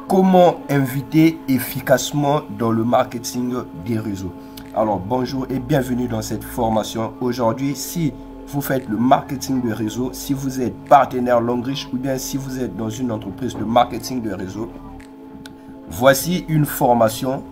Comment inviter efficacement dans le marketing des réseaux? Alors bonjour et bienvenue dans cette formation. Aujourd'hui, si vous faites le marketing de réseau, si vous êtes partenaire Longrich ou bien si vous êtes dans une entreprise de marketing de réseau, voici une formation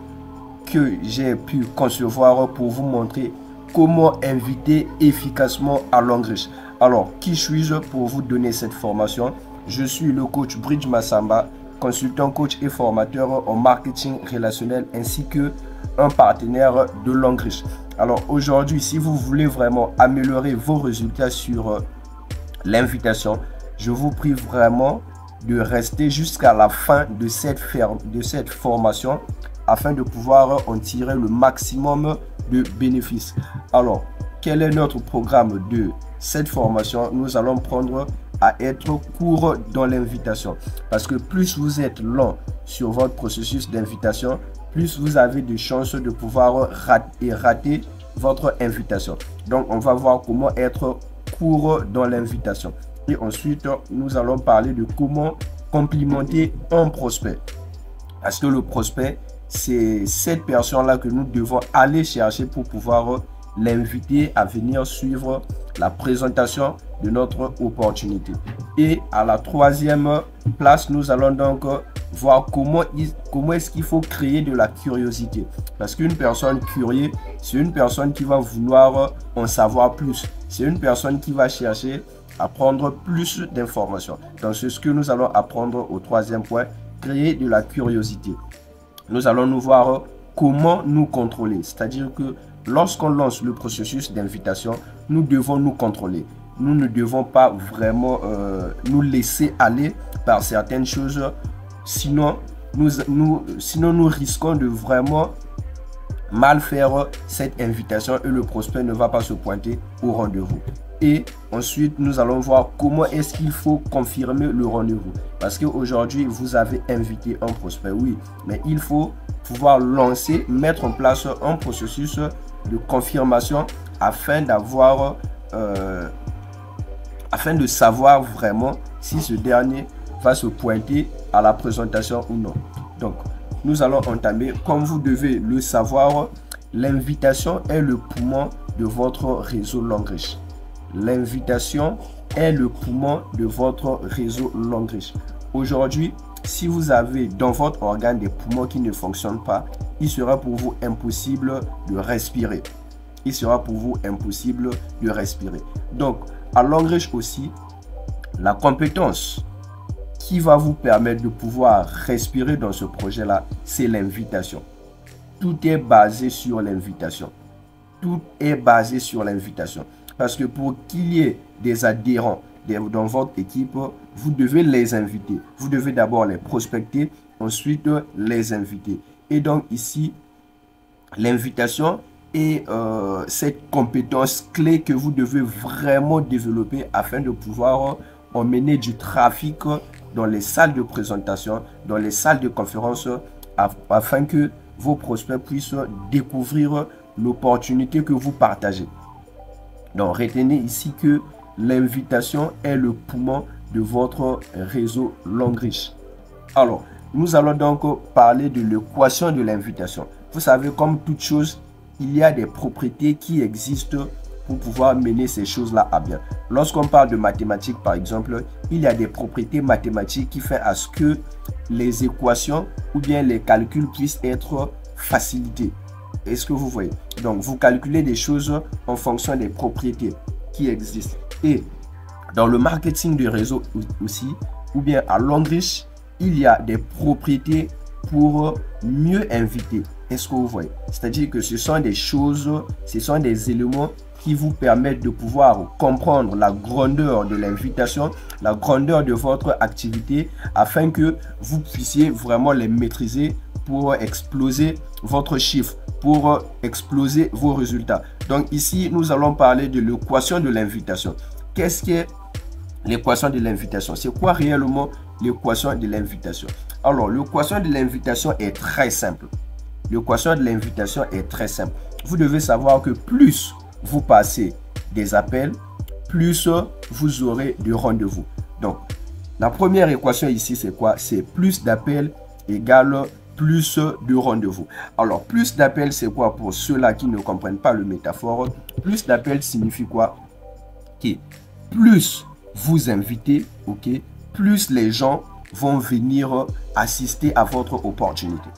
que j'ai pu concevoir pour vous montrer comment inviter efficacement à Longrich. Alors, qui suis-je pour vous donner cette formation? Je suis le coach Bridge Massamba, consultant, coach et formateur en marketing relationnel ainsi que un partenaire de Longrich. Alors aujourd'hui, si vous voulez vraiment améliorer vos résultats sur l'invitation, je vous prie vraiment de rester jusqu'à la fin de cette formation afin de pouvoir en tirer le maximum de bénéfices. Alors, quel est notre programme de cette formation? Nous allons prendre à être court dans l'invitation, parce que plus vous êtes lent sur votre processus d'invitation, plus vous avez de chances de pouvoir rater votre invitation. Donc on va voir comment être court dans l'invitation, et ensuite nous allons parler de comment complimenter un prospect, parce que le prospect, c'est cette personne là que nous devons aller chercher pour pouvoir l'inviter à venir suivre la présentation de notre opportunité. Et à la troisième place, nous allons donc voir comment est-ce qu'il faut créer de la curiosité, parce qu'une personne curieuse, c'est une personne qui va vouloir en savoir plus, c'est une personne qui va chercher à prendre plus d'informations. Donc c'est ce que nous allons apprendre au troisième point, créer de la curiosité. Nous allons nous voir comment nous contrôler, c'est-à-dire que lorsqu'on lance le processus d'invitation, nous devons nous contrôler. Nous ne devons pas vraiment nous laisser aller par certaines choses, sinon nous risquons de vraiment mal faire cette invitation et le prospect ne va pas se pointer au rendez-vous. Et ensuite, nous allons voir comment est-ce qu'il faut confirmer le rendez-vous. Parce qu'aujourd'hui, vous avez invité un prospect, oui, mais il faut pouvoir lancer, mettre en place un processus de confirmation afin de savoir vraiment si ce dernier va se pointer à la présentation ou non. Donc, nous allons entamer. Comme vous devez le savoir, l'invitation est le poumon de votre réseau Longrich. L'invitation est le poumon de votre réseau Longrich. Aujourd'hui, si vous avez dans votre organe des poumons qui ne fonctionnent pas, il sera pour vous impossible de respirer. Il sera pour vous impossible de respirer. Donc, à Longrich aussi, la compétence qui va vous permettre de pouvoir respirer dans ce projet-là, c'est l'invitation. Tout est basé sur l'invitation. Tout est basé sur l'invitation. Parce que pour qu'il y ait des adhérents dans votre équipe, vous devez les inviter. Vous devez d'abord les prospecter, ensuite les inviter. Et donc ici, l'invitation est cette compétence clé que vous devez vraiment développer afin de pouvoir emmener du trafic dans les salles de présentation, dans les salles de conférence, afin que vos prospects puissent découvrir l'opportunité que vous partagez. Donc retenez ici que l'invitation est le poumon de votre réseau Longrich. Alors, nous allons donc parler de l'équation de l'invitation. Vous savez, comme toute chose, il y a des propriétés qui existent pour pouvoir mener ces choses-là à bien. Lorsqu'on parle de mathématiques, par exemple, il y a des propriétés mathématiques qui font à ce que les équations ou bien les calculs puissent être facilités. Est-ce que vous voyez? Donc, vous calculez des choses en fonction des propriétés qui existent. Et dans le marketing de réseau aussi, ou bien à Longrich, il y a des propriétés pour mieux inviter. Est-ce que vous voyez? C'est-à-dire que ce sont des choses, ce sont des éléments qui vous permettent de pouvoir comprendre la grandeur de l'invitation, la grandeur de votre activité, afin que vous puissiez vraiment les maîtriser pour exploser votre chiffre, pour exploser vos résultats. Donc ici, nous allons parler de l'équation de l'invitation. Qu'est-ce qu'est l'équation de l'invitation? C'est quoi réellement l'équation de l'invitation? Alors, l'équation de l'invitation est très simple. L'équation de l'invitation est très simple. Vous devez savoir que plus vous passez des appels, plus vous aurez de rendez-vous. Donc, la première équation ici, c'est quoi? C'est plus d'appels égale plus de rendez-vous. Alors, plus d'appels, c'est quoi pour ceux-là qui ne comprennent pas le métaphore? Plus d'appels signifie quoi? Que plus vous invitez, ok, plus les gens vont venir assister à votre opportunité.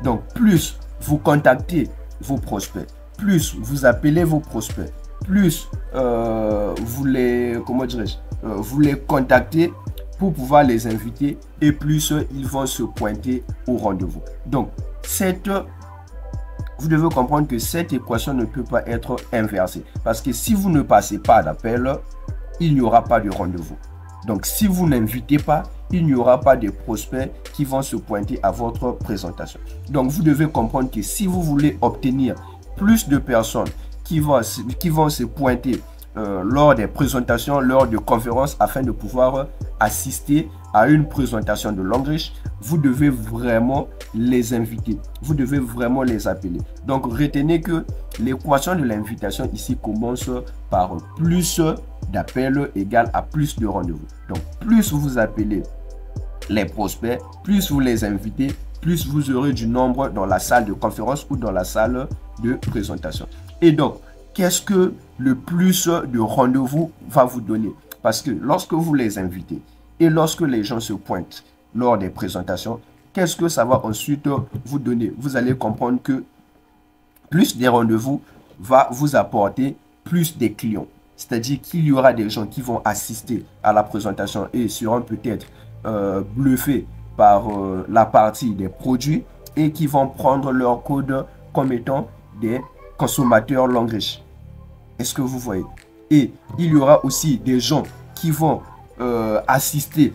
Donc, plus vous contactez vos prospects, plus vous appelez vos prospects, plus vous les, comment dirais-je, vous les contactez pour pouvoir les inviter et plus ils vont se pointer au rendez-vous. Donc, vous devez comprendre que cette équation ne peut pas être inversée. Parce que si vous ne passez pas d'appel, il n'y aura pas de rendez-vous. Donc, si vous n'invitez pas, il n'y aura pas de prospects qui vont se pointer à votre présentation. Donc, vous devez comprendre que si vous voulez obtenir plus de personnes qui vont se pointer lors des présentations, lors de conférences, afin de pouvoir assister à une présentation de Langrich, vous devez vraiment les inviter. Vous devez vraiment les appeler. Donc, retenez que l'équation de l'invitation ici commence par plus d'appels égale à plus de rendez-vous. Donc, plus vous appelez les prospects, plus vous les invitez, plus vous aurez du nombre dans la salle de conférence ou dans la salle de présentation. Et donc, qu'est-ce que le plus de rendez-vous va vous donner? Parce que lorsque vous les invitez et lorsque les gens se pointent lors des présentations, qu'est-ce que ça va ensuite vous donner? Vous allez comprendre que plus des rendez-vous va vous apporter plus des clients. C'est-à-dire qu'il y aura des gens qui vont assister à la présentation et seront peut-être bluffés par la partie des produits et qui vont prendre leur code comme étant des consommateurs Langrich. Est-ce que vous voyez? Et il y aura aussi des gens qui vont assister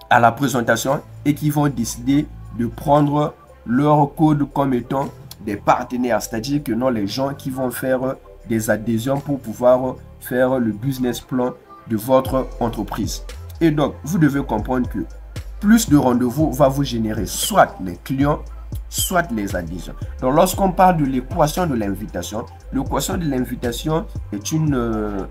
à la présentation et qui vont décider de prendre leur code comme étant des partenaires. C'est-à-dire que non, les gens qui vont faire des adhésions pour pouvoir faire le business plan de votre entreprise. Et donc, vous devez comprendre que plus de rendez-vous va vous générer soit les clients, soit les adhésions. Donc, lorsqu'on parle de l'équation de l'invitation, l'équation de l'invitation est une,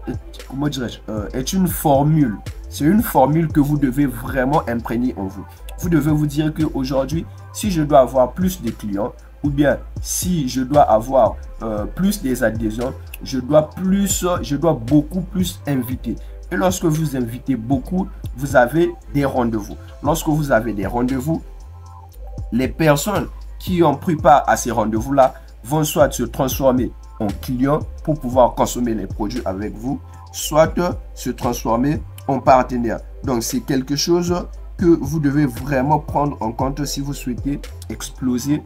comment dirais-je, est une formule. C'est une formule que vous devez vraiment imprégner en vous. Vous devez vous dire qu'aujourd'hui, si je dois avoir plus de clients, ou bien si je dois avoir plus des adhésions, je dois beaucoup plus inviter. Et lorsque vous invitez beaucoup, vous avez des rendez-vous. Lorsque vous avez des rendez-vous, les personnes qui ont pris part à ces rendez-vous-là vont soit se transformer en clients pour pouvoir consommer les produits avec vous, soit se transformer en partenaires. Donc, c'est quelque chose que vous devez vraiment prendre en compte si vous souhaitez exploser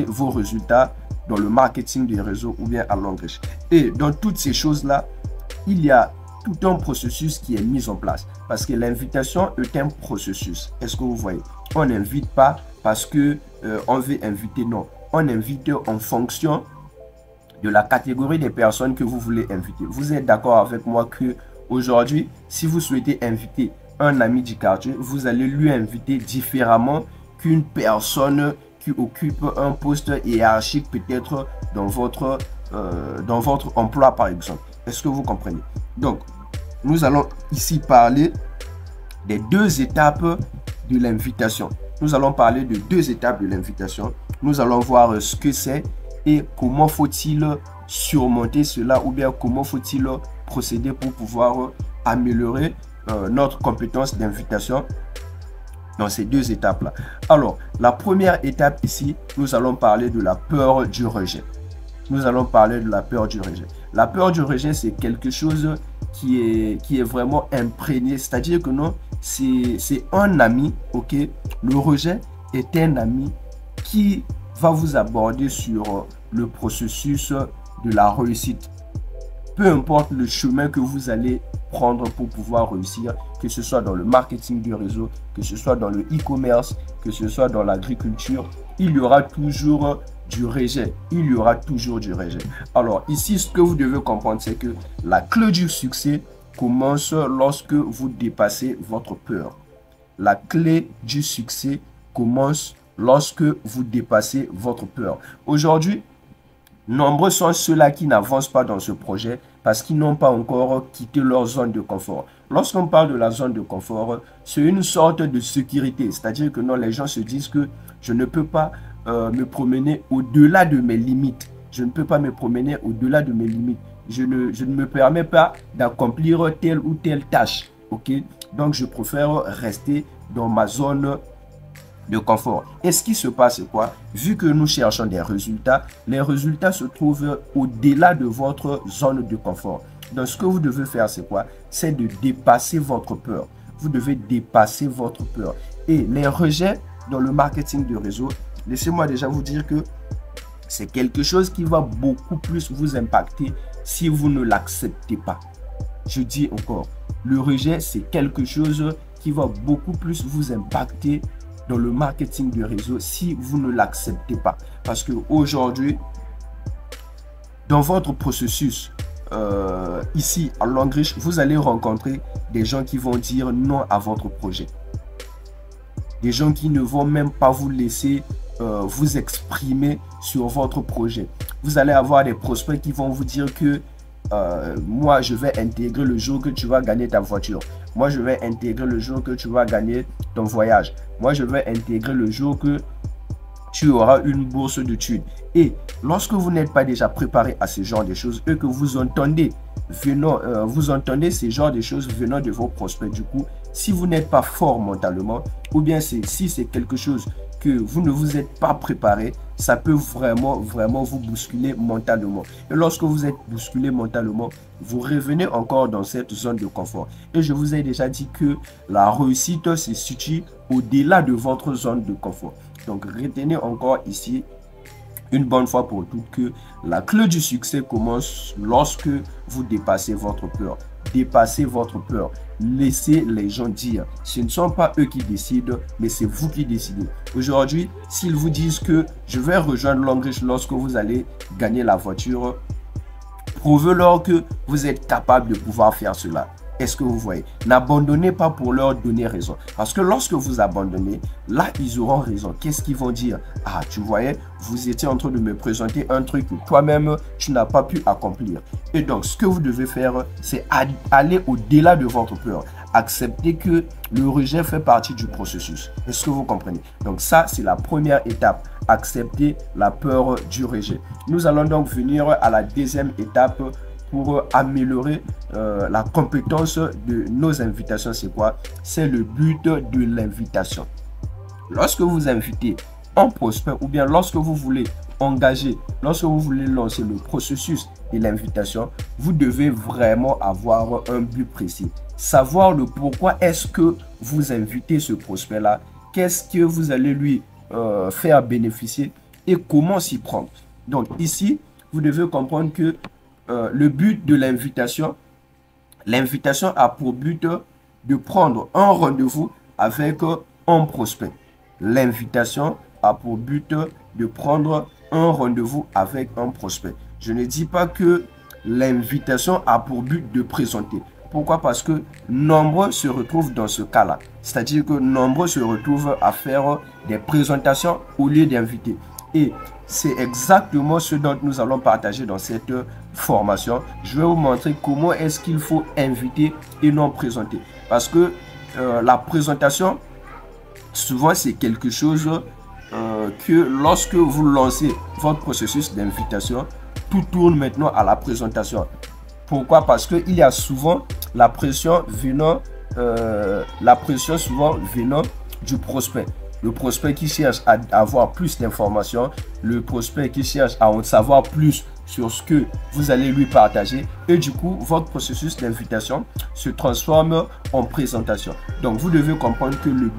vos résultats dans le marketing des réseaux ou bien à Langrich. Et dans toutes ces choses-là, il y a tout un processus qui est mis en place. Parce que l'invitation est un processus. Est-ce que vous voyez? On n'invite pas parce que on veut inviter, non. On invite en fonction de la catégorie des personnes que vous voulez inviter. Vous êtes d'accord avec moi que aujourd'hui, si vous souhaitez inviter un ami du quartier, vous allez lui inviter différemment qu'une personne qui occupe un poste hiérarchique peut-être dans votre emploi par exemple. Est-ce que vous comprenez? Donc, nous allons ici parler des deux étapes de l'invitation. Nous allons parler de deux étapes de l'invitation. Nous allons voir ce que c'est et comment faut-il surmonter cela ou bien comment faut-il procéder pour pouvoir améliorer notre compétence d'invitation dans ces deux étapes-là. Alors, la première étape ici, nous allons parler de la peur du rejet. Nous allons parler de la peur du rejet. La peur du rejet, c'est quelque chose qui est vraiment imprégné. C'est-à-dire que non, c'est un ami, ok? Le rejet est un ami qui va vous aborder sur le processus de la réussite. Peu importe le chemin que vous allez prendre pour pouvoir réussir, que ce soit dans le marketing du réseau, que ce soit dans le e-commerce, que ce soit dans l'agriculture, il y aura toujours du rejet. Il y aura toujours du rejet. Alors ici, ce que vous devez comprendre, c'est que la clé du succès commence lorsque vous dépassez votre peur. La clé du succès commence lorsque vous dépassez votre peur. Aujourd'hui, Nombreux sont ceux-là qui n'avancent pas dans ce projet parce qu'ils n'ont pas encore quitté leur zone de confort. Lorsqu'on parle de la zone de confort, c'est une sorte de sécurité. C'est-à-dire que non, les gens se disent que je ne peux pas me promener au-delà de mes limites. Je ne peux pas me promener au-delà de mes limites. Je ne me permets pas d'accomplir telle ou telle tâche. Ok? Donc, je préfère rester dans ma zone de confort. Et ce qui se passe, c'est quoi? Vu que nous cherchons des résultats, les résultats se trouvent au-delà de votre zone de confort. Donc, ce que vous devez faire, c'est quoi? C'est de dépasser votre peur. Vous devez dépasser votre peur. Et les rejets dans le marketing de réseau, laissez-moi déjà vous dire que c'est quelque chose qui va beaucoup plus vous impacter si vous ne l'acceptez pas. Je dis encore, le rejet, c'est quelque chose qui va beaucoup plus vous impacter dans le marketing de réseau si vous ne l'acceptez pas. Parce qu'aujourd'hui, dans votre processus, ici à Longrich, vous allez rencontrer des gens qui vont dire non à votre projet. Des gens qui ne vont même pas vous laisser vous exprimer sur votre projet. Vous allez avoir des prospects qui vont vous dire que moi, je vais intégrer le jour que tu vas gagner ta voiture. Moi, je vais intégrer le jour que tu vas gagner ton voyage. Moi, je vais intégrer le jour que tu auras une bourse d'études. Et lorsque vous n'êtes pas déjà préparé à ce genre de choses et que vous entendez ces genres de choses venant de vos prospects, du coup, si vous n'êtes pas fort mentalement, ou bien si c'est quelque chose que vous ne vous êtes pas préparé, ça peut vraiment vous bousculer mentalement. Et lorsque vous êtes bousculé mentalement, vous revenez encore dans cette zone de confort. Et je vous ai déjà dit que la réussite se situe au-delà de votre zone de confort. Donc, retenez encore ici, une bonne fois pour toutes, que la clé du succès commence lorsque vous dépassez votre peur. Dépassez votre peur. Laissez les gens dire. Ce ne sont pas eux qui décident, mais c'est vous qui décidez. Aujourd'hui, s'ils vous disent que je vais rejoindre Longrich lorsque vous allez gagner la voiture, prouvez-leur que vous êtes capable de pouvoir faire cela. Est-ce que vous voyez? N'abandonnez pas pour leur donner raison. Parce que lorsque vous abandonnez, là, ils auront raison. Qu'est-ce qu'ils vont dire? Ah, tu voyais, vous étiez en train de me présenter un truc que toi-même, tu n'as pas pu accomplir. Et donc, ce que vous devez faire, c'est aller au-delà de votre peur. Accepter que le rejet fait partie du processus. Est-ce que vous comprenez? Donc, ça, c'est la première étape. Accepter la peur du rejet. Nous allons donc venir à la deuxième étape pour améliorer la compétence de nos invitations. C'est quoi? C'est le but de l'invitation. Lorsque vous invitez un prospect ou bien lorsque vous voulez engager, lorsque vous voulez lancer le processus de l'invitation, vous devez vraiment avoir un but précis. Savoir le pourquoi est-ce que vous invitez ce prospect-là, qu'est-ce que vous allez lui faire bénéficier et comment s'y prendre. Donc ici, vous devez comprendre que le but de l'invitation a pour but de prendre un rendez-vous avec un prospect. L'invitation a pour but de prendre un rendez-vous avec un prospect. Je ne dis pas que l'invitation a pour but de présenter. Pourquoi? Parce que nombreux se retrouvent dans ce cas-là. C'est-à-dire que nombreux se retrouvent à faire des présentations au lieu d'inviter. Et c'est exactement ce dont nous allons partager dans cette formation. Je vais vous montrer comment est-ce qu'il faut inviter et non présenter. Parce que la présentation, souvent, c'est quelque chose que lorsque vous lancez votre processus d'invitation, tout tourne maintenant à la présentation. Pourquoi? Parce qu'il y a souvent la pression souvent venant du prospect. Le prospect qui cherche à avoir plus d'informations, le prospect qui cherche à en savoir plus sur ce que vous allez lui partager. Et du coup, votre processus d'invitation se transforme en présentation. Donc, vous devez comprendre que le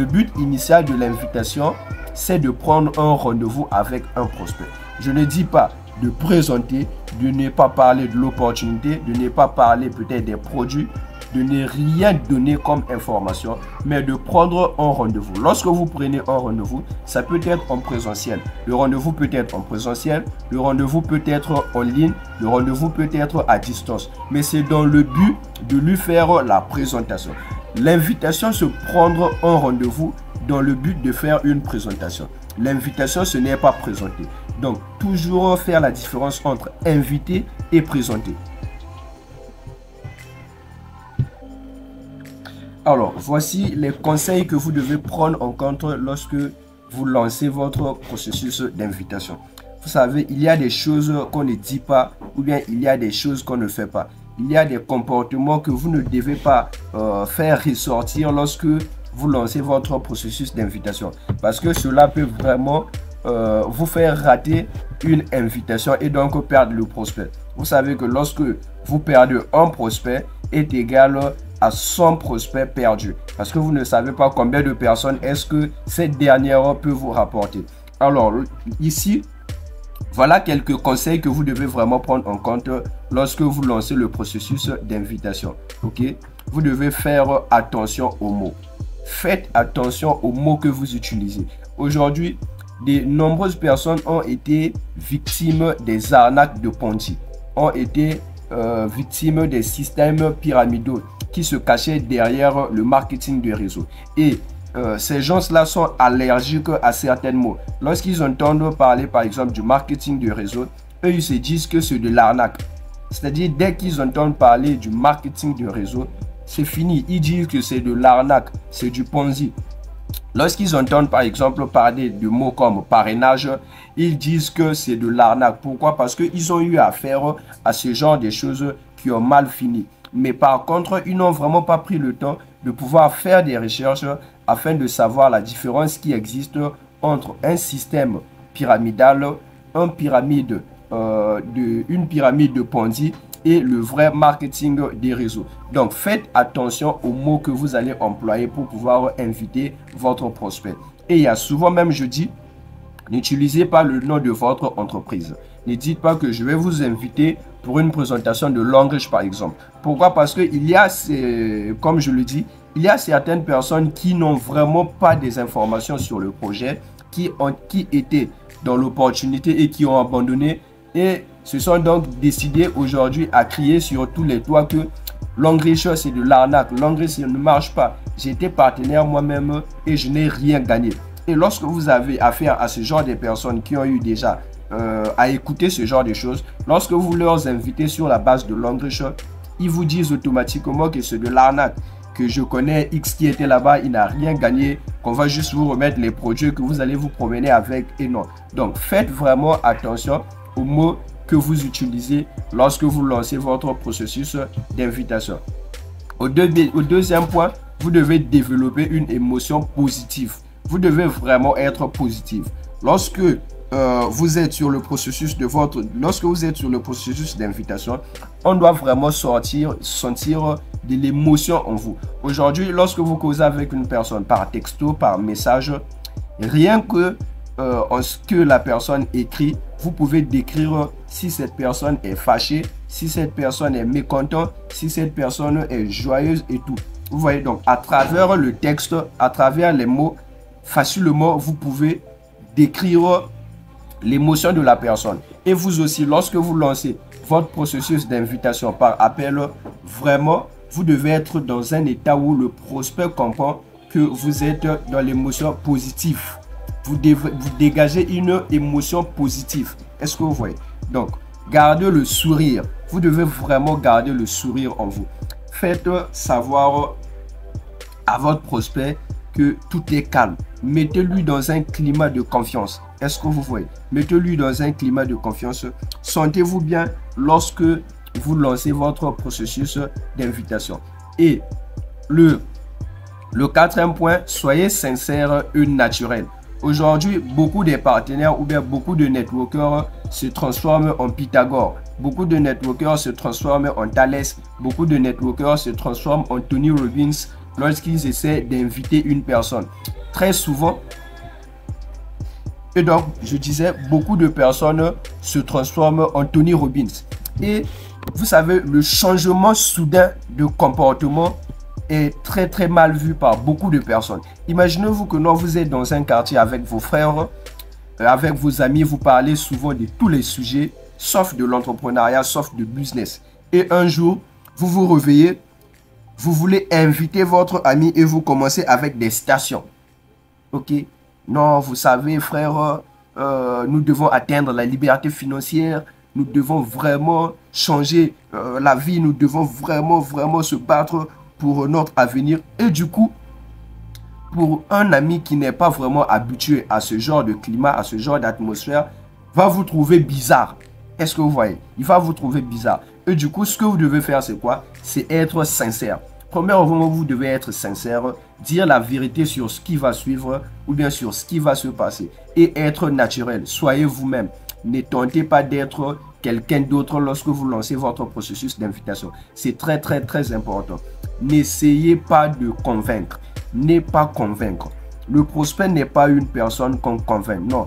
but initial de l'invitation, c'est de prendre un rendez-vous avec un prospect. Je ne dis pas de présenter, de ne pas parler de l'opportunité, de ne pas parler peut-être des produits, de ne rien donner comme information, mais de prendre un rendez-vous. Lorsque vous prenez un rendez-vous, ça peut être en présentiel. Le rendez-vous peut être en présentiel, le rendez-vous peut être en ligne, le rendez-vous peut être à distance. Mais c'est dans le but de lui faire la présentation. L'invitation, c'est prendre un rendez-vous dans le but de faire une présentation. L'invitation, ce n'est pas présenter. Donc, toujours faire la différence entre inviter et présenter. Alors, voici les conseils que vous devez prendre en compte lorsque vous lancez votre processus d'invitation. Vous savez, il y a des choses qu'on ne dit pas ou bien il y a des choses qu'on ne fait pas. Il y a des comportements que vous ne devez pas faire ressortir lorsque vous lancez votre processus d'invitation. Parce que cela peut vraiment vous faire rater une invitation et donc perdre le prospect. Vous savez que lorsque vous perdez un prospect est égal à 100 prospects perdus. Parce que vous ne savez pas combien de personnes est-ce que cette dernière peut vous rapporter. Alors ici, voilà quelques conseils que vous devez vraiment prendre en compte lorsque vous lancez le processus d'invitation. Ok? Vous devez faire attention aux mots. Faites attention aux mots que vous utilisez. Aujourd'hui, de nombreuses personnes ont été victimes des arnaques de Ponzi, ont été victimes des systèmes pyramidaux qui se cachaient derrière le marketing de réseau. Et ces gens-là sont allergiques à certains mots. Lorsqu'ils entendent parler, par exemple, du marketing de réseau, eux, ils se disent que c'est de l'arnaque. C'est-à-dire, dès qu'ils entendent parler du marketing de réseau, c'est fini. Ils disent que c'est de l'arnaque, c'est du Ponzi. Lorsqu'ils entendent, par exemple, parler de mots comme parrainage, ils disent que c'est de l'arnaque. Pourquoi? Parce qu'ils ont eu affaire à ce genre de choses qui ont mal fini. Mais par contre, ils n'ont vraiment pas pris le temps de pouvoir faire des recherches afin de savoir la différence qui existe entre un système pyramidal, une pyramide de Ponzi et le vrai marketing des réseaux. Donc, faites attention aux mots que vous allez employer pour pouvoir inviter votre prospect. Et il y a souvent même, je dis, n'utilisez pas le nom de votre entreprise. Ne dites pas que je vais vous inviter pour une présentation de Longreach, par exemple. Pourquoi? Parce que il y a, comme je le dis, il y a certaines personnes qui n'ont vraiment pas des informations sur le projet, qui étaient dans l'opportunité et qui ont abandonné et se sont donc décidés aujourd'hui à crier sur tous les toits que Longreach c'est de l'arnaque, Longreach ne marche pas. J'étais partenaire moi-même et je n'ai rien gagné. Et lorsque vous avez affaire à ce genre de personnes qui ont eu déjà à écouter ce genre de choses, lorsque vous leur invitez sur la base de Longreach, ils vous disent automatiquement que c'est de l'arnaque, que je connais X qui était là-bas, il n'a rien gagné, qu'on va juste vous remettre les produits que vous allez vous promener avec et non. Donc faites vraiment attention aux mots que vous utilisez lorsque vous lancez votre processus d'invitation. Au deuxième point, vous devez développer une émotion positive. Vous devez vraiment être positif. Lorsque vous êtes sur le processus d'invitation, on doit vraiment sentir de l'émotion en vous. Aujourd'hui, lorsque vous causez avec une personne par texto, par message, rien que ce que la personne écrit, vous pouvez décrire si cette personne est fâchée, si cette personne est mécontente, si cette personne est joyeuse et tout. Vous voyez, donc à travers le texte, à travers les mots, facilement vous pouvez décrire l'émotion de la personne. Et vous aussi, lorsque vous lancez votre processus d'invitation par appel, vraiment, vous devez être dans un état où le prospect comprend que vous êtes dans l'émotion positive. Vous dégagez une émotion positive. Est-ce que vous voyez? Donc, gardez le sourire. Vous devez vraiment garder le sourire en vous. Faites savoir à votre prospect que tout est calme. Mettez-lui dans un climat de confiance. Est-ce que vous voyez? Mettez-lui dans un climat de confiance. Sentez-vous bien lorsque vous lancez votre processus d'invitation. Et le quatrième point, soyez sincère et naturel. Aujourd'hui, beaucoup de partenaires ou bien beaucoup de networkers se transforment en Pythagore. Beaucoup de networkers se transforment en Thalès. Beaucoup de networkers se transforment en Tony Robbins lorsqu'ils essaient d'inviter une personne. Très souvent, et donc je disais, beaucoup de personnes se transforment en Tony Robbins. Et vous savez, le changement soudain de comportement est très mal vu par beaucoup de personnes. Imaginez-vous que non, vous êtes dans un quartier avec vos frères, avec vos amis, vous parlez souvent de tous les sujets, sauf de l'entrepreneuriat, sauf de business. Et un jour, vous vous réveillez, vous voulez inviter votre ami et vous commencez avec des stations. Ok? Non, vous savez, frère, nous devons atteindre la liberté financière, nous devons vraiment changer la vie, nous devons vraiment se battre pour notre avenir. Et du coup, pour un ami qui n'est pas vraiment habitué à ce genre de climat, à ce genre d'atmosphère, va vous trouver bizarre. Est-ce que vous voyez? Il va vous trouver bizarre. Et du coup, ce que vous devez faire, c'est quoi? C'est être sincère. Premièrement, vous devez être sincère, dire la vérité sur ce qui va suivre ou bien sur ce qui va se passer. Et être naturel. Soyez vous-même. Ne tentez pas d'être quelqu'un d'autre lorsque vous lancez votre processus d'invitation. C'est très important. N'essayez pas de convaincre. N'est pas convaincre. Le prospect n'est pas une personne qu'on convainc. Non.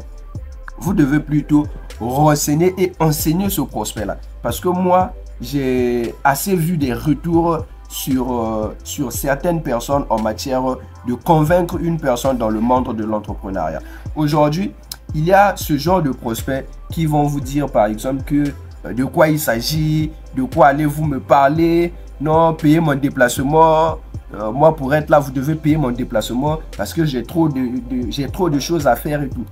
Vous devez plutôt renseigner et enseigner ce prospect-là. Parce que moi, j'ai assez vu des retours sur certaines personnes en matière de convaincre une personne dans le monde de l'entrepreneuriat. Aujourd'hui, il y a ce genre de prospects qui vont vous dire par exemple que de quoi il s'agit, de quoi allez-vous me parler, non, payez mon déplacement, moi pour être là vous devez payer mon déplacement parce que j'ai trop de choses à faire et tout.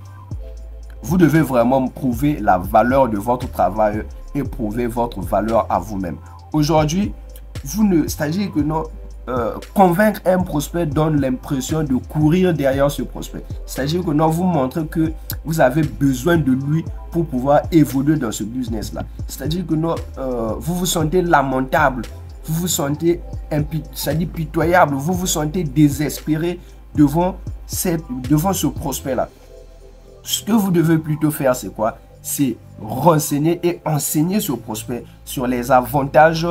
Vous devez vraiment prouver la valeur de votre travail et prouver votre valeur à vous-même. Aujourd'hui, c'est-à-dire que non, convaincre un prospect donne l'impression de courir derrière ce prospect. C'est-à-dire que non, vous montrez que vous avez besoin de lui pour pouvoir évoluer dans ce business-là. C'est-à-dire que non, vous vous sentez lamentable, vous vous sentez pitoyable, vous vous sentez désespéré devant ce prospect-là. Ce que vous devez plutôt faire, c'est quoi? C'est renseigner et enseigner ce prospect sur les avantages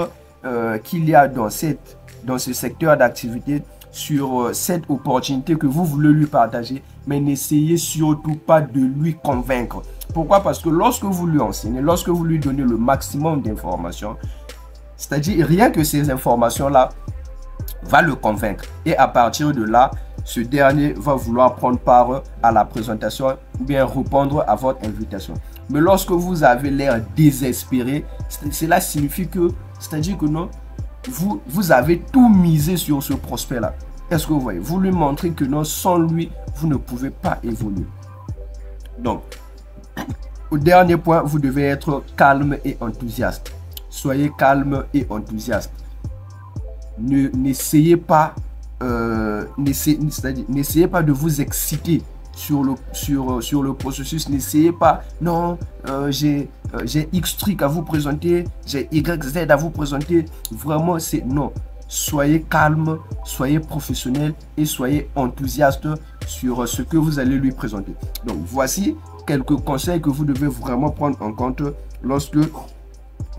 qu'il y a dans ce secteur d'activité, sur cette opportunité que vous voulez lui partager, mais n'essayez surtout pas de lui convaincre. Pourquoi? Parce que lorsque vous lui enseignez, lorsque vous lui donnez le maximum d'informations, c'est-à-dire rien que ces informations-là va le convaincre. Et à partir de là, ce dernier va vouloir prendre part à la présentation ou bien répondre à votre invitation. Mais lorsque vous avez l'air désespéré, cela signifie que, c'est-à-dire que non, vous avez tout misé sur ce prospect-là. Est-ce que vous voyez? Vous lui montrez que non, sans lui, vous ne pouvez pas évoluer. Donc, au dernier point, vous devez être calme et enthousiaste. Soyez calme et enthousiaste. N'essayez pas de vous exciter sur le processus. N'essayez pas, non, j'ai X trucs à vous présenter, j'ai Y, Z à vous présenter. Vraiment, c'est non. Soyez calme, soyez professionnel et soyez enthousiaste sur ce que vous allez lui présenter. Donc, voici quelques conseils que vous devez vraiment prendre en compte lorsque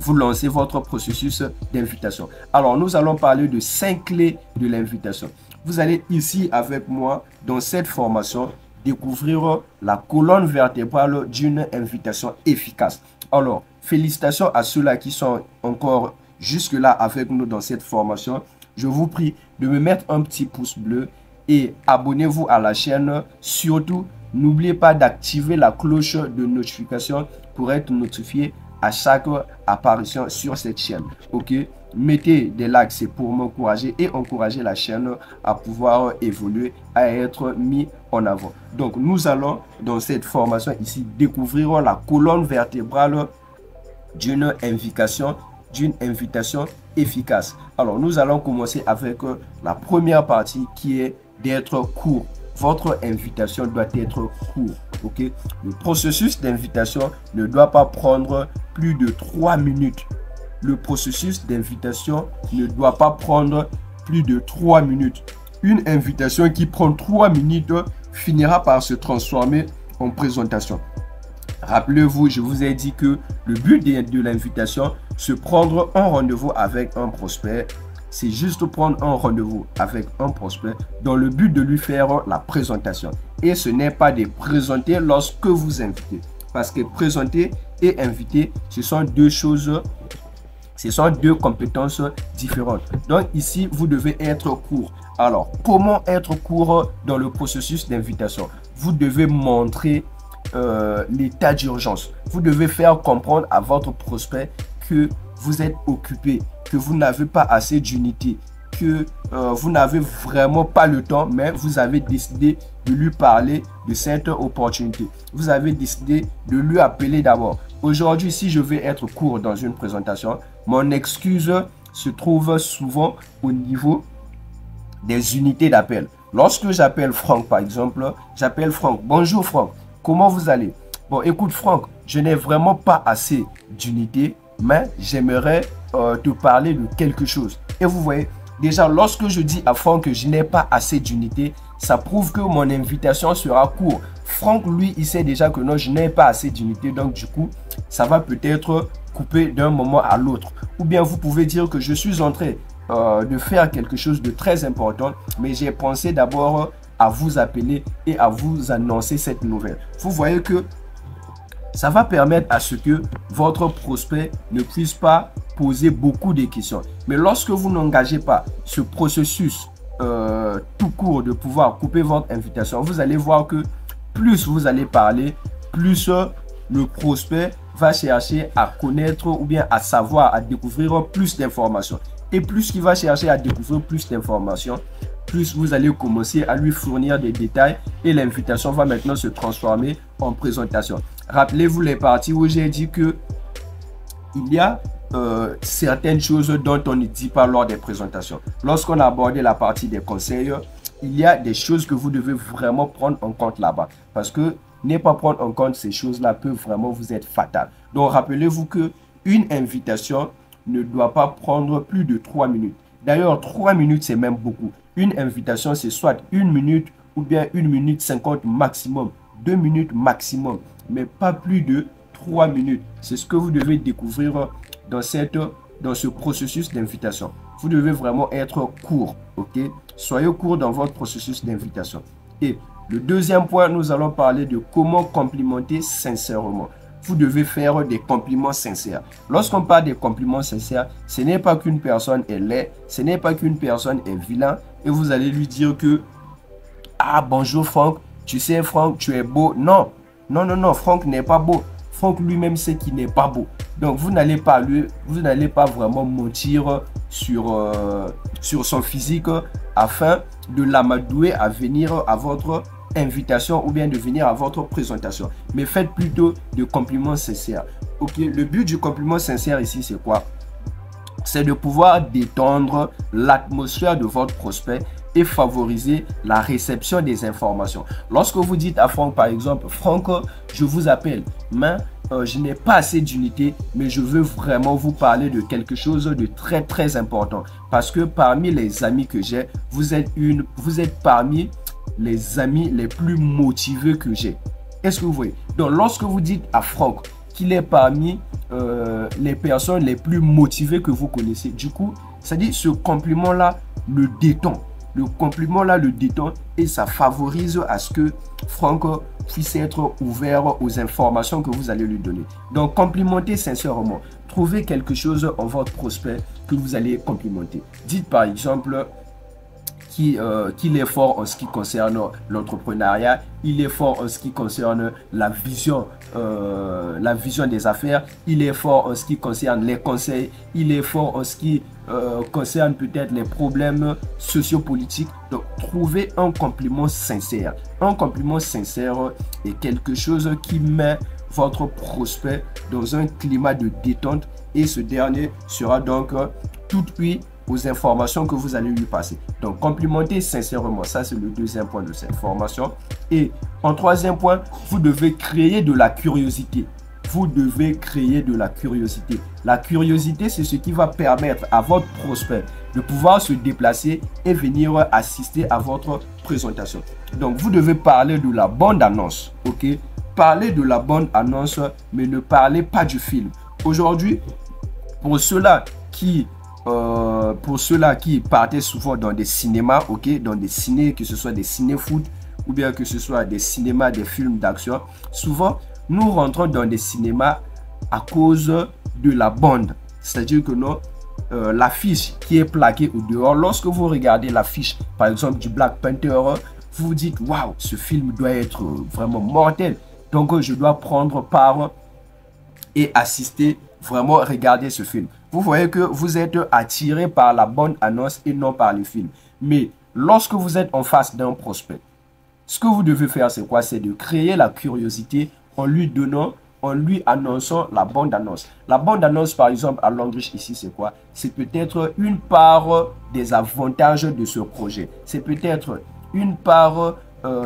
vous lancez votre processus d'invitation. Alors, nous allons parler de 5 clés de l'invitation. Vous allez ici avec moi dans cette formation découvrir la colonne vertébrale d'une invitation efficace. Alors, félicitations à ceux-là qui sont encore jusque-là avec nous dans cette formation. Je vous prie de me mettre un petit pouce bleu et abonnez-vous à la chaîne. Surtout, n'oubliez pas d'activer la cloche de notification pour être notifié à chaque apparition sur cette chaîne. Ok, mettez des likes, c'est pour m'encourager et encourager la chaîne à pouvoir évoluer, à être mis en avant. Donc nous allons dans cette formation ici découvrir la colonne vertébrale d'une invitation efficace. Alors nous allons commencer avec la première partie qui est d'être court. Votre invitation doit être court. Ok, le processus d'invitation ne doit pas prendre plus de 3 minutes. Le processus d'invitation ne doit pas prendre plus de 3 minutes. Une invitation qui prend 3 minutes finira par se transformer en présentation. Rappelez-vous, je vous ai dit que le but de l'invitation, c'est prendre un rendez-vous avec un prospect. C'est juste prendre un rendez-vous avec un prospect dans le but de lui faire la présentation. Et ce n'est pas de présenter lorsque vous invitez. Parce que présenter et inviter, ce sont deux choses, ce sont deux compétences différentes. Donc ici, vous devez être court. Alors, comment être court dans le processus d'invitation? Vous devez montrer l'état d'urgence. Vous devez faire comprendre à votre prospect que vous êtes occupé, que vous n'avez pas assez d'unité, que vous n'avez vraiment pas le temps, mais vous avez décidé de lui parler de cette opportunité. Vous avez décidé de lui appeler d'abord. Aujourd'hui, si je vais être court dans une présentation, mon excuse se trouve souvent au niveau des unités d'appel. Lorsque j'appelle Franck, par exemple, j'appelle Franck. Bonjour Franck, comment vous allez? Bon, écoute Franck, je n'ai vraiment pas assez d'unités, mais j'aimerais te parler de quelque chose. Et vous voyez, déjà, lorsque je dis à Franck que je n'ai pas assez d'unités, ça prouve que mon invitation sera courte. Franck, lui, il sait déjà que non, je n'ai pas assez d'unités, donc du coup, ça va peut-être couper d'un moment à l'autre. Ou bien vous pouvez dire que je suis en train de faire quelque chose de très important, mais j'ai pensé d'abord à vous appeler et à vous annoncer cette nouvelle. Vous voyez que ça va permettre à ce que votre prospect ne puisse pas poser beaucoup de questions. Mais lorsque vous n'engagez pas ce processus tout court de pouvoir couper votre invitation, vous allez voir que plus vous allez parler, plus le prospect va chercher à connaître ou bien à savoir, à découvrir plus d'informations. Et plus il va chercher à découvrir plus d'informations, plus vous allez commencer à lui fournir des détails et l'invitation va maintenant se transformer en présentation. Rappelez-vous les parties où j'ai dit que il y a certaines choses dont on ne dit pas lors des présentations. Lorsqu'on a abordé la partie des conseils, il y a des choses que vous devez vraiment prendre en compte là-bas. Parce que ne pas prendre en compte ces choses-là peut vraiment vous être fatal. Donc rappelez-vous que une invitation ne doit pas prendre plus de 3 minutes. D'ailleurs, 3 minutes, c'est même beaucoup. Une invitation, c'est soit 1 minute ou bien 1 minute 50 maximum, 2 minutes maximum, mais pas plus de 3 minutes. C'est ce que vous devez découvrir dans ce processus d'invitation. Vous devez vraiment être court, ok? Soyez court dans votre processus d'invitation. Et le deuxième point, nous allons parler de comment complimenter sincèrement. Vous devez faire des compliments sincères. Lorsqu'on parle des compliments sincères, ce n'est pas qu'une personne est laide, ce n'est pas qu'une personne est vilain et vous allez lui dire que « Ah, bonjour Franck, tu sais Franck, tu es beau. » Non, non, non, non, Franck n'est pas beau. Franck lui-même sait qu'il n'est pas beau. Donc, vous n'allez pas vraiment mentir sur son physique afin de l'amadouer à venir à votre invitation ou bien de venir à votre présentation. Mais faites plutôt de compliments sincères. Ok, le but du compliment sincère ici, c'est quoi? C'est de pouvoir détendre l'atmosphère de votre prospect et favoriser la réception des informations. Lorsque vous dites à Franck, par exemple, Franck, je vous appelle, mais je n'ai pas assez d'unités, mais je veux vraiment vous parler de quelque chose de très très important. Parce que parmi les amis que j'ai, vous êtes parmi les amis les plus motivés que j'ai. Est-ce que vous voyez? Donc, lorsque vous dites à Franck qu'il est parmi les personnes les plus motivées que vous connaissez, du coup, ça dit ce compliment-là le détend. Le compliment-là le détend et ça favorise à ce que Franck puisse être ouvert aux informations que vous allez lui donner. Donc, complimentez sincèrement. Trouvez quelque chose en votre prospect que vous allez complimenter. Dites par exemple qu'il est fort en ce qui concerne l'entrepreneuriat, il est fort en ce qui concerne la vision des affaires, il est fort en ce qui concerne les conseils, il est fort en ce qui concerne peut-être les problèmes sociopolitiques. Donc, trouvez un compliment sincère. Un compliment sincère est quelque chose qui met votre prospect dans un climat de détente et ce dernier sera donc tout oui aux informations que vous allez lui passer. Donc, complimentez sincèrement. Ça, c'est le deuxième point de cette formation. Et en troisième point, vous devez créer de la curiosité. Vous devez créer de la curiosité. La curiosité, c'est ce qui va permettre à votre prospect de pouvoir se déplacer et venir assister à votre présentation. Donc, vous devez parler de la bande annonce. OK? Parlez de la bande annonce, mais ne parlez pas du film. Aujourd'hui, pour ceux-là qui partaient souvent dans des cinémas, ok, dans des ciné, que ce soit des ciné-foot ou bien que ce soit des cinémas, des films d'action, souvent nous rentrons dans des cinémas à cause de la bande. C'est-à-dire que non, l'affiche qui est plaquée au dehors, lorsque vous regardez l'affiche, par exemple du Black Panther, vous vous dites, waouh, ce film doit être vraiment mortel. Donc je dois prendre part et assister vraiment regarder ce film. Vous voyez que vous êtes attiré par la bonne annonce et non par le film. Mais lorsque vous êtes en face d'un prospect, ce que vous devez faire, c'est quoi? C'est de créer la curiosité en lui annonçant la bande annonce. La bande annonce, par exemple, à Longreach ici, c'est quoi? C'est peut-être une part des avantages de ce projet. C'est peut-être une part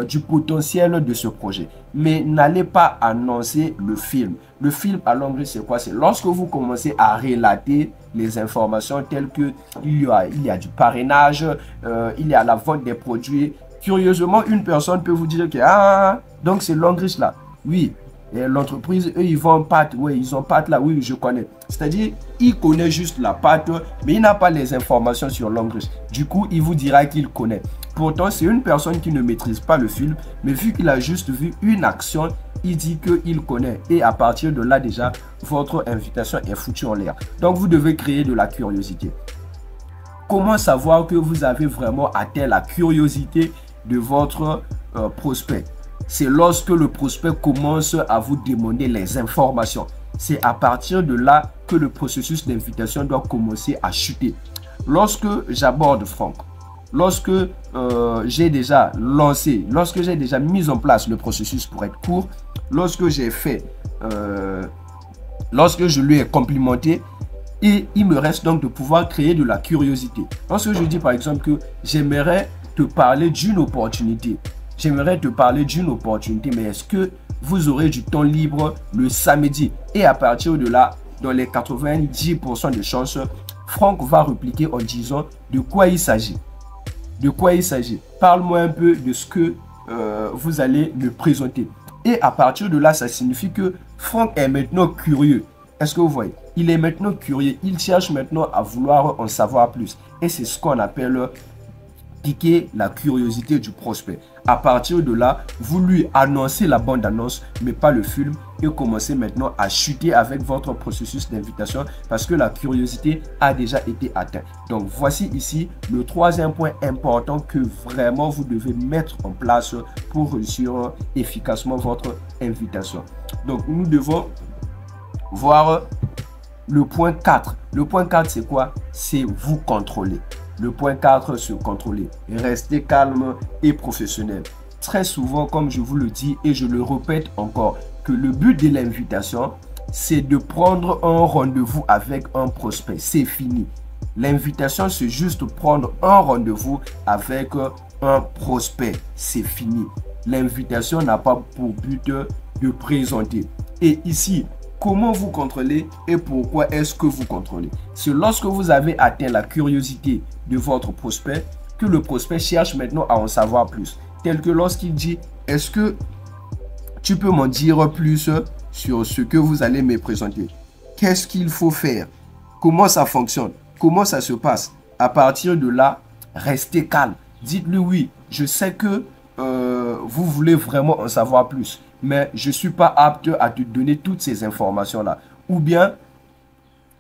du potentiel de ce projet. Mais n'allez pas annoncer le film. Le film à Longreach, c'est quoi? C'est lorsque vous commencez à relater les informations telles que il y a du parrainage, il y a la vente des produits. Curieusement, une personne peut vous dire que donc c'est Longreach là. Oui. Et l'entreprise, eux, ils vendent pâte. Oui, ils ont pâte là. Oui, je connais. C'est-à-dire, il connaît juste la pâte, mais il n'a pas les informations sur Longreach. Du coup, il vous dira qu'il connaît. Pourtant, c'est une personne qui ne maîtrise pas le film, mais vu qu'il a juste vu une action, il dit qu'il connaît. Et à partir de là, déjà, votre invitation est foutue en l'air. Donc, vous devez créer de la curiosité. Comment savoir que vous avez vraiment atteint la curiosité de votre prospect? C'est lorsque le prospect commence à vous demander les informations. C'est à partir de là que le processus d'invitation doit commencer à chuter. Lorsque j'aborde Franck, lorsque j'ai déjà lancé, lorsque j'ai déjà mis en place le processus pour être court, lorsque j'ai fait, lorsque je lui ai complimenté, et il me reste donc de pouvoir créer de la curiosité. Lorsque je dis par exemple que j'aimerais te parler d'une opportunité, j'aimerais te parler d'une opportunité, mais est-ce que vous aurez du temps libre le samedi? Et à partir de là, dans les 90% de chances, Franck va répliquer en disant de quoi il s'agit. De quoi il s'agit? Parle-moi un peu de ce que vous allez me présenter. Et à partir de là, ça signifie que Franck est maintenant curieux. Est-ce que vous voyez? Il est maintenant curieux. Il cherche maintenant à vouloir en savoir plus. Et c'est ce qu'on appelle piquer la curiosité du prospect. À partir de là, vous lui annoncez la bande-annonce, mais pas le film, et commencez maintenant à chuter avec votre processus d'invitation parce que la curiosité a déjà été atteinte. Donc, voici ici le troisième point important que vraiment vous devez mettre en place pour réussir efficacement votre invitation. Donc, nous devons voir le point 4. Le point 4, c'est quoi? C'est vous contrôler. Le point 4, se contrôler. Restez calme et professionnel. Très souvent, comme je vous le dis et je le répète encore, que le but de l'invitation, c'est de prendre un rendez-vous avec un prospect. C'est fini. L'invitation, c'est juste prendre un rendez-vous avec un prospect. C'est fini. L'invitation n'a pas pour but de présenter. Et ici, comment vous contrôlez et pourquoi est-ce que vous contrôlez? C'est lorsque vous avez atteint la curiosité de votre prospect que le prospect cherche maintenant à en savoir plus. Tel que lorsqu'il dit, est-ce que tu peux m'en dire plus sur ce que vous allez me présenter? Qu'est-ce qu'il faut faire? Comment ça fonctionne? Comment ça se passe? À partir de là, restez calme. Dites-lui oui, je sais que vous voulez vraiment en savoir plus, mais je ne suis pas apte à te donner toutes ces informations-là. Ou bien,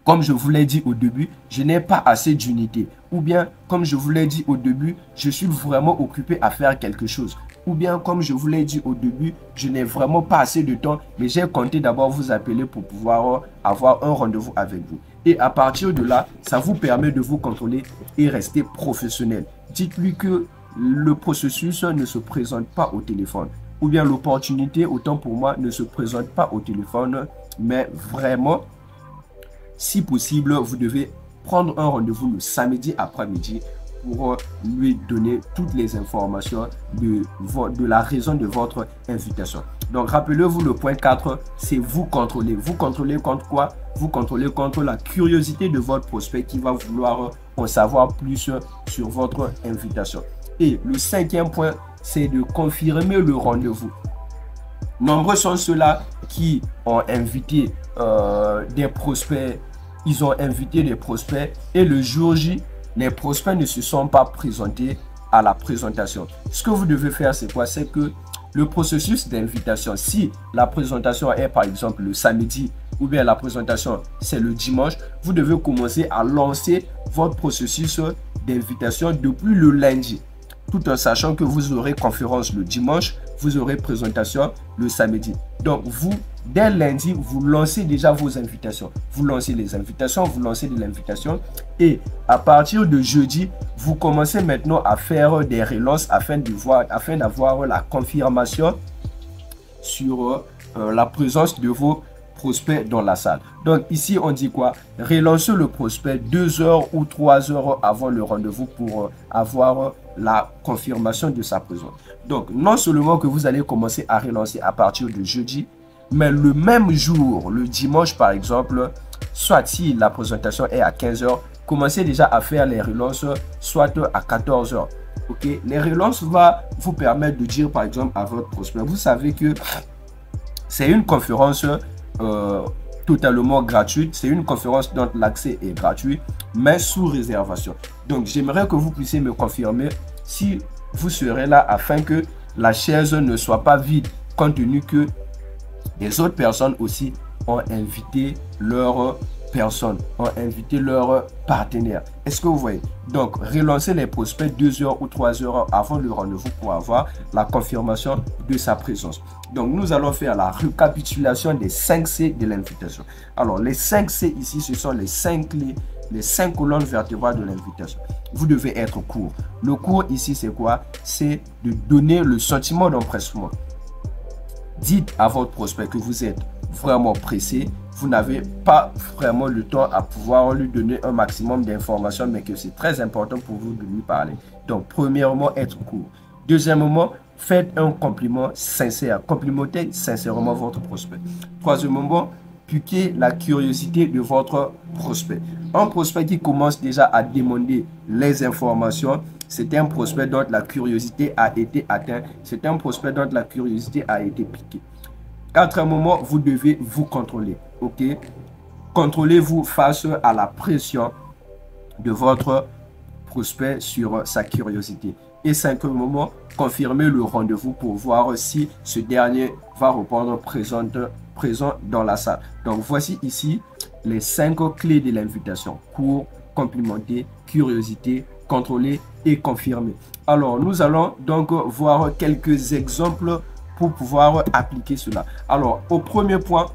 comme je vous l'ai dit au début, je n'ai pas assez d'unité. Ou bien, comme je vous l'ai dit au début, je suis vraiment occupé à faire quelque chose. Ou bien, comme je vous l'ai dit au début, je n'ai vraiment pas assez de temps, mais j'ai compté d'abord vous appeler pour pouvoir avoir un rendez-vous avec vous. Et à partir de là, ça vous permet de vous contrôler et rester professionnel. Dites-lui que le processus ne se présente pas au téléphone. Ou bien l'opportunité, autant pour moi, ne se présente pas au téléphone, mais vraiment, si possible, vous devez prendre un rendez-vous le samedi après-midi pour lui donner toutes les informations de la raison de votre invitation. Donc, rappelez-vous, le point 4, c'est vous contrôler. Vous contrôlez contre quoi? Vous contrôlez contre la curiosité de votre prospect qui va vouloir en savoir plus sur votre invitation. Et le cinquième point, c'est de confirmer le rendez-vous. Nombreux sont ceux-là qui ont invité des prospects. Ils ont invité des prospects et le jour J, les prospects ne se sont pas présentés à la présentation. Ce que vous devez faire, c'est quoi? C'est que le processus d'invitation, si la présentation est par exemple le samedi ou bien la présentation c'est le dimanche, vous devez commencer à lancer votre processus d'invitation depuis le lundi. Tout en sachant que vous aurez conférence le dimanche, vous aurez présentation le samedi. Donc, vous, dès lundi, vous lancez déjà vos invitations. Vous lancez les invitations, vous lancez de l'invitation. Et à partir de jeudi, vous commencez maintenant à faire des relances afin d'avoir la confirmation sur la présence de vos prospects dans la salle. Donc ici, on dit quoi? Relancer le prospect 2 heures ou 3 heures avant le rendez-vous pour avoir la confirmation de sa présence. Donc, non seulement que vous allez commencer à relancer à partir de jeudi, mais le même jour, le dimanche par exemple, soit si la présentation est à 15 heures, commencez déjà à faire les relances, soit à 14 heures. Ok, les relances vont vous permettre de dire par exemple à votre prospect, vous savez que c'est une conférence totalement gratuite, c'est une conférence dont l'accès est gratuit, mais sous réservation. Donc j'aimerais que vous puissiez me confirmer si vous serez là afin que la chaise ne soit pas vide, compte tenu que les autres personnes aussi ont invité leurs personnes, ont invité leurs partenaires. Est-ce que vous voyez? Donc, relancer les prospects 2 heures ou 3 heures avant le rendez-vous pour avoir la confirmation de sa présence. Donc, nous allons faire la récapitulation des 5 C de l'invitation. Alors, les 5 C ici, ce sont les 5 clés, les 5 colonnes vertébrales de l'invitation. Vous devez être court. Le court ici, c'est quoi? C'est de donner le sentiment d'empressement. Dites à votre prospect que vous êtes vraiment pressé, vous n'avez pas vraiment le temps à pouvoir lui donner un maximum d'informations, mais que c'est très important pour vous de lui parler. Donc, premièrement, être court. Deuxièmement, faites un compliment sincère. Complimentez sincèrement votre prospect. Troisièmement, piquez la curiosité de votre prospect. Un prospect qui commence déjà à demander les informations, c'est un prospect dont la curiosité a été atteinte. C'est un prospect dont la curiosité a été piquée. Quatrièmement, vous devez vous contrôler. Ok? Contrôlez-vous face à la pression de votre prospect sur sa curiosité. Et cinquièmement, confirmez le rendez-vous pour voir si ce dernier va répondre présent dans la salle. Donc, voici ici les 5 clés de l'invitation. Court, complimenter, curiosité, contrôler et confirmer. Alors, nous allons donc voir quelques exemples pour pouvoir appliquer cela. Alors, au premier point,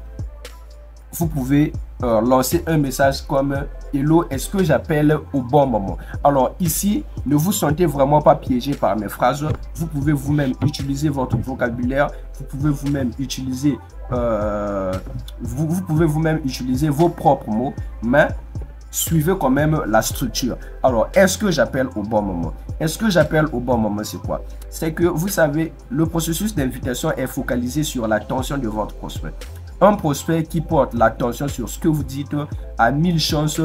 vous pouvez lancer un message comme « Hello, est-ce que j'appelle au bon moment ?» Alors ici, ne vous sentez vraiment pas piégé par mes phrases. Vous pouvez vous-même utiliser votre vocabulaire. Vous pouvez vous-même utiliser, vous pouvez vous-même utiliser vos propres mots, mais suivez quand même la structure. Alors, est-ce que j'appelle au bon moment? Est-ce que j'appelle au bon moment, c'est quoi? C'est que, vous savez, le processus d'invitation est focalisé sur l'attention de votre prospect. Un prospect qui porte l'attention sur ce que vous dites a 1000 chances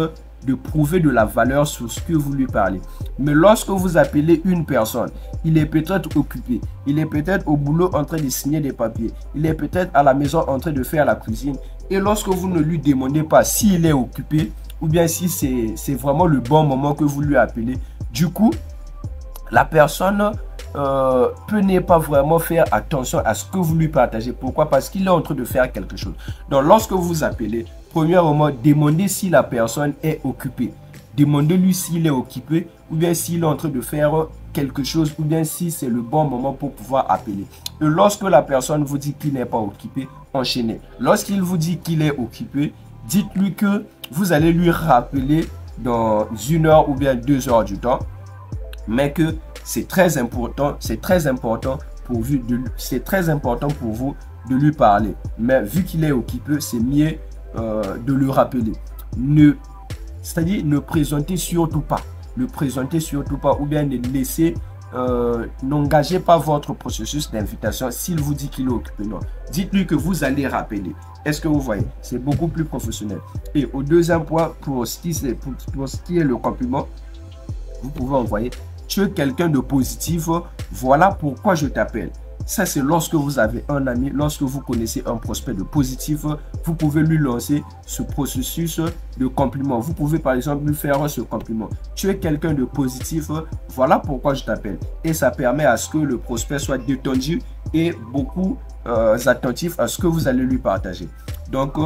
de prouver de la valeur sur ce que vous lui parlez. Mais lorsque vous appelez une personne, il est peut-être occupé, il est peut-être au boulot en train de signer des papiers, il est peut-être à la maison en train de faire la cuisine. Et lorsque vous ne lui demandez pas s'il est occupé, ou bien si c'est vraiment le bon moment que vous lui appelez, du coup, la personne peut ne pas vraiment faire attention à ce que vous lui partagez. Pourquoi? Parce qu'il est en train de faire quelque chose. Donc, lorsque vous appelez, premièrement, demandez si la personne est occupée. Demandez-lui s'il est occupé ou bien s'il est en train de faire quelque chose ou bien si c'est le bon moment pour pouvoir appeler. Et lorsque la personne vous dit qu'il n'est pas occupé, enchaînez. Lorsqu'il vous dit qu'il est occupé, dites-lui que vous allez lui rappeler dans 1 heure ou bien 2 heures du temps, mais que c'est très important pour vous de lui parler. Mais vu qu'il est occupé, c'est mieux de le rappeler. C'est-à-dire ne présentez surtout pas. Ne présentez surtout pas ou bien ne laissez, n'engagez pas votre processus d'invitation s'il vous dit qu'il est occupé. Non. Dites-lui que vous allez rappeler. Est-ce que vous voyez? C'est beaucoup plus professionnel. Et au deuxième point, pour ce qui est le compliment, vous pouvez envoyer « Tu es quelqu'un de positif, voilà pourquoi je t'appelle ». Ça, c'est lorsque vous avez un ami, lorsque vous connaissez un prospect de positif, vous pouvez lui lancer ce processus de compliment. Vous pouvez par exemple lui faire ce compliment. Tu es quelqu'un de positif, voilà pourquoi je t'appelle. Et ça permet à ce que le prospect soit détendu et beaucoup attentif à ce que vous allez lui partager. Donc,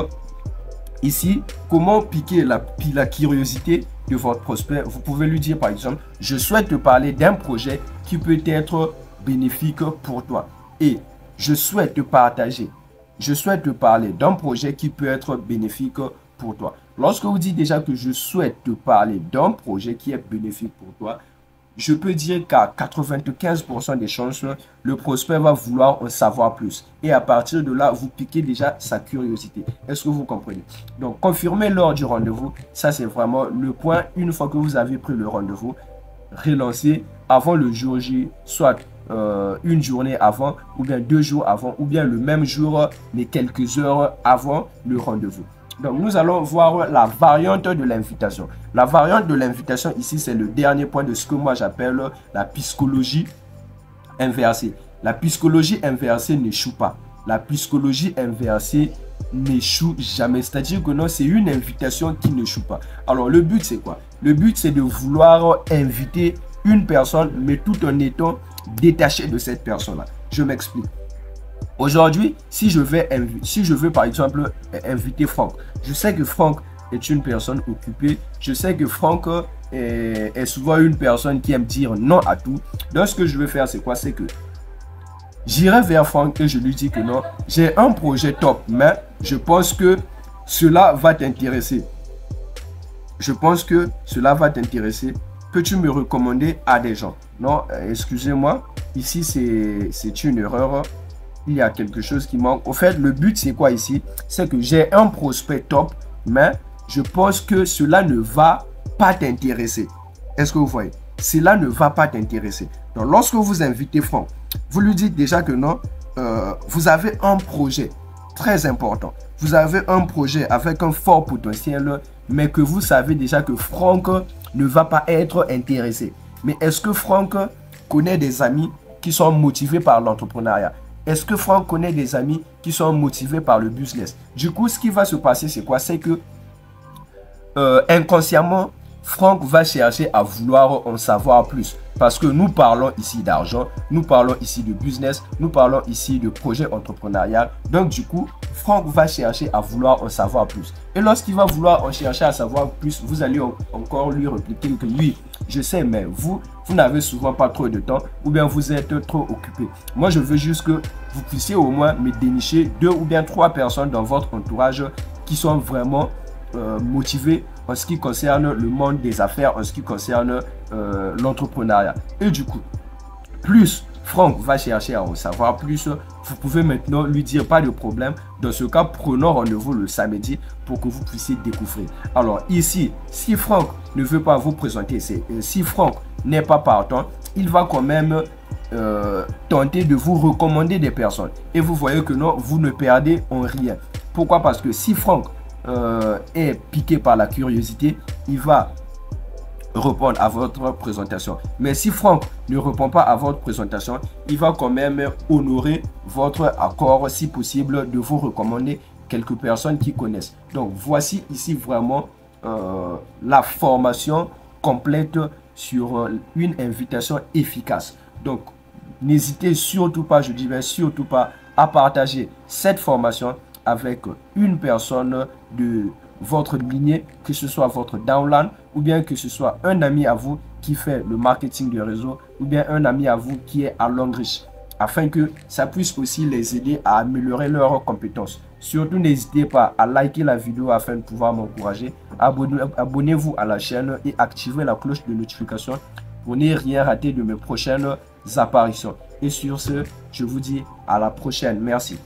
ici, comment piquer la curiosité de votre prospect? Vous pouvez lui dire par exemple, je souhaite te parler d'un projet qui peut être bénéfique pour toi. et je souhaite te partager, je souhaite te parler d'un projet qui peut être bénéfique pour toi. Lorsque vous dites déjà que je souhaite te parler d'un projet qui est bénéfique pour toi, je peux dire qu'à 95% des chances, le prospect va vouloir en savoir plus. Et à partir de là, vous piquez déjà sa curiosité. Est-ce que vous comprenez? Donc, confirmez lors du rendez-vous. Ça, c'est vraiment le point. Une fois que vous avez pris le rendez-vous, relancez avant le jour J, soit une journée avant, ou bien 2 jours avant, ou bien le même jour, mais quelques heures avant le rendez-vous. Donc, nous allons voir la variante de l'invitation. La variante de l'invitation, ici, c'est le dernier point de ce que moi j'appelle la psychologie inversée. La psychologie inversée n'échoue pas. La psychologie inversée n'échoue jamais. C'est-à-dire que non, c'est une invitation qui n'échoue pas. Alors, le but, c'est quoi? Le but, c'est de vouloir inviter une personne, mais tout en étant détaché de cette personne-là. Je m'explique. Aujourd'hui, si je veux par exemple inviter Franck, je sais que Franck est une personne occupée, je sais que Franck est souvent une personne qui aime dire non à tout. Donc ce que je vais faire, c'est quoi? C'est que j'irai vers Franck et je lui dis que non, j'ai un projet top, mais je pense que cela va t'intéresser. Je pense que cela va t'intéresser. Peux-tu me recommander à des gens? Non, excusez-moi, ici c'est une erreur. Il y a quelque chose qui manque. Au fait, le but, c'est quoi ici? C'est que j'ai un prospect top, mais je pense que cela ne va pas t'intéresser. Est-ce que vous voyez? Cela ne va pas t'intéresser. Donc, lorsque vous invitez Franck, vous lui dites déjà que non, vous avez un projet très important. Vous avez un projet avec un fort potentiel, mais que vous savez déjà que Franck ne va pas être intéressé. Mais est-ce que Franck connaît des amis qui sont motivés par l'entrepreneuriat? Est-ce que Franck connaît des amis qui sont motivés par le business? Du coup, ce qui va se passer, c'est quoi? C'est que inconsciemment, Franck va chercher à vouloir en savoir plus. Parce que nous parlons ici d'argent, nous parlons ici de business, nous parlons ici de projet entrepreneurial. Donc du coup, Franck va chercher à vouloir en savoir plus. Et lorsqu'il va vouloir en chercher à savoir plus, vous allez encore lui répliquer que oui, je sais, mais vous n'avez souvent pas trop de temps ou bien vous êtes trop occupé. Moi, je veux juste que vous puissiez au moins me dénicher 2 ou bien 3 personnes dans votre entourage qui sont vraiment motivés en ce qui concerne le monde des affaires, en ce qui concerne l'entrepreneuriat. Et du coup, plus Franck va chercher à en savoir plus, vous pouvez maintenant lui dire pas de problème. Dans ce cas, prenons rendez-vous le samedi pour que vous puissiez découvrir. Alors ici, si Franck ne veut pas vous présenter, si Franck n'est pas partant, il va quand même tenter de vous recommander des personnes. Et vous voyez que non, vous ne perdez en rien. Pourquoi? Parce que si Franck est piqué par la curiosité, il va répondre à votre présentation. Mais si Franck ne répond pas à votre présentation, il va quand même honorer votre accord, si possible, de vous recommander quelques personnes qui connaissent. Donc, voici ici vraiment la formation complète sur une invitation efficace. Donc, n'hésitez surtout pas, je dis bien surtout pas, à partager cette formation avec une personne de votre lignée, que ce soit votre downline ou bien que ce soit un ami à vous qui fait le marketing de réseau ou bien un ami à vous qui est à Longreach, afin que ça puisse aussi les aider à améliorer leurs compétences. Surtout, n'hésitez pas à liker la vidéo afin de pouvoir m'encourager. Abonnez-vous à la chaîne et activez la cloche de notification pour ne rien rater de mes prochaines apparitions. Et sur ce, je vous dis à la prochaine. Merci.